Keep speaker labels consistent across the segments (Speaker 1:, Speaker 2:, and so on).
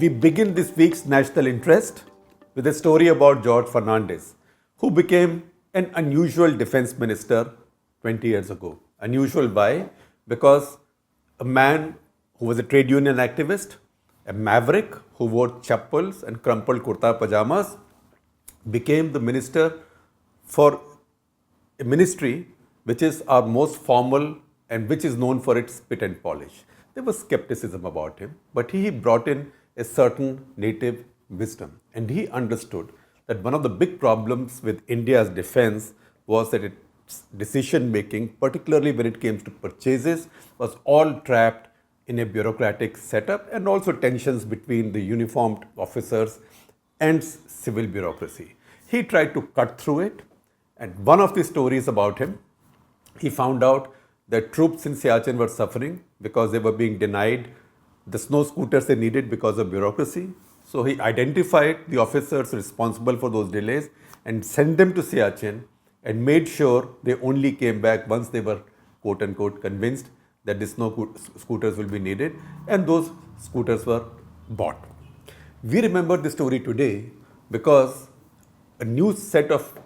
Speaker 1: We begin this week's national interest with a story about George Fernandes, who became an unusual defense minister 20 years ago. Unusual why? Because a man who was a trade union activist, a maverick who wore chappals and crumpled kurta-pyjamas, became the minister for a ministry which is our most formal and which is known for its spit and polish. There was skepticism about him, but he brought in a certain native wisdom, and he understood that one of the big problems with India's defense was that its decision making, particularly when it came to purchases, was all trapped in a bureaucratic setup and also tensions between the uniformed officers and civil bureaucracy. He tried to cut through it, and one of the stories about him, he found out that troops in Siachen were suffering because they were being denied the snow scooters they needed because of bureaucracy. So he identified the officers responsible for those delays and sent them to Siachen and made sure they only came back once they were quote unquote convinced that the snow scooters will be needed, and those scooters were bought. We remember this story today because a new set of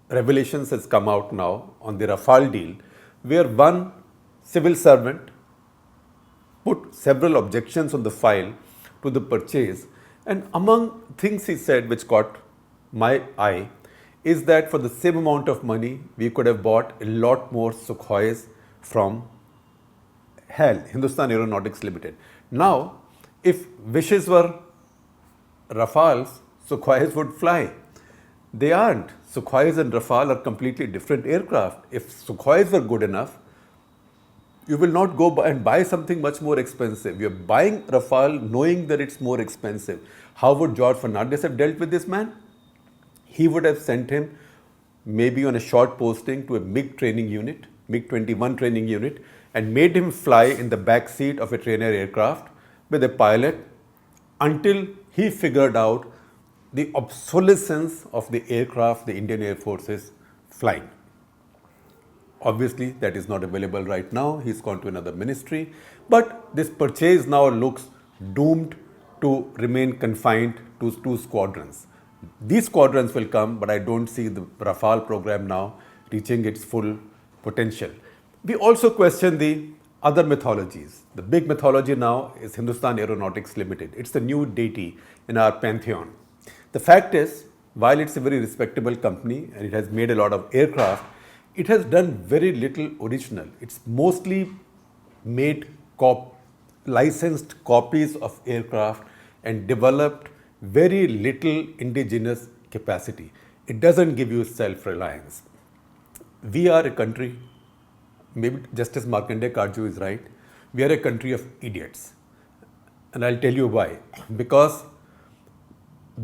Speaker 1: revelations has come out now on the Rafale deal, where one civil servant put several objections on the file to the purchase, and among things he said which caught my eye is that for the same amount of money we could have bought a lot more Sukhois from HAL, Hindustan Aeronautics Limited. Now, if wishes were Rafales, Sukhois would fly. They aren't. Sukhois and Rafale are completely different aircraft. If Sukhois were good enough, you will not go and buy something much more expensive. You're buying Rafale knowing that it's more expensive. How would George Fernandes have dealt with this man? He would have sent him maybe on a short posting to a MiG training unit, MiG-21 training unit, and made him fly in the back seat of a trainer aircraft with a pilot until he figured out the obsolescence of the aircraft the Indian Air Force is flying. Obviously, that is not available right now. He's gone to another ministry. But this purchase now looks doomed to remain confined to 2 squadrons. These squadrons will come, but I don't see the Rafale program now reaching its full potential. We also question the other mythologies. The big mythology now is Hindustan Aeronautics Limited. It's the new deity in our pantheon. The fact is, while it's a very respectable company and it has made a lot of aircraft, it has done very little original. It's mostly made licensed copies of aircraft and developed very little indigenous capacity. It doesn't give you self-reliance. We are a country, maybe Justice Markandeya Karju is right, we are a country of idiots. And I'll tell you why. Because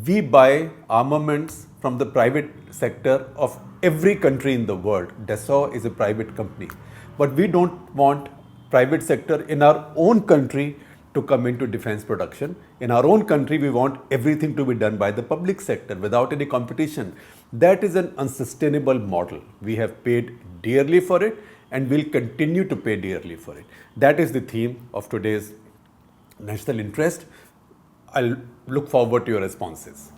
Speaker 1: we buy armaments from the private sector of every country in the world. Dassault is a private company. But we don't want private sector in our own country to come into defense production. In our own country, we want everything to be done by the public sector without any competition. That is an unsustainable model. We have paid dearly for it and will continue to pay dearly for it. That is the theme of today's national interest. I'll look forward to your responses.